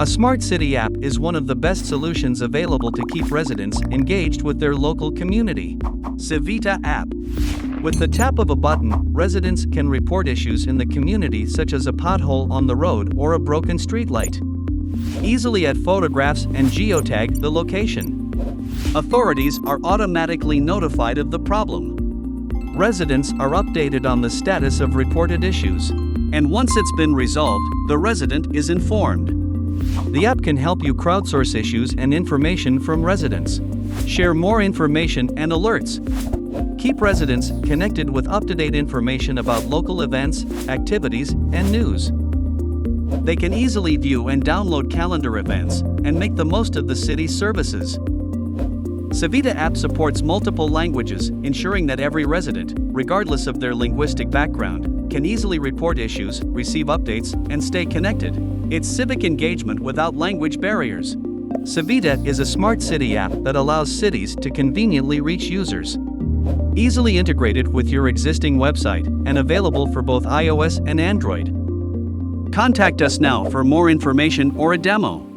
A smart city app is one of the best solutions available to keep residents engaged with their local community. Civita App. With the tap of a button, residents can report issues in the community such as a pothole on the road or a broken streetlight. Easily add photographs and geotag the location. Authorities are automatically notified of the problem. Residents are updated on the status of reported issues. And once it's been resolved, the resident is informed. The app can help you crowdsource issues and information from residents. Share more information and alerts. Keep residents connected with up-to-date information about local events, activities, and news. They can easily view and download calendar events and make the most of the city's services. Civita App supports multiple languages, ensuring that every resident, regardless of their linguistic background, can easily report issues, receive updates, and stay connected. It's civic engagement without language barriers. Civita is a smart city app that allows cities to conveniently reach users. Easily integrated with your existing website and available for both iOS and Android. Contact us now for more information or a demo.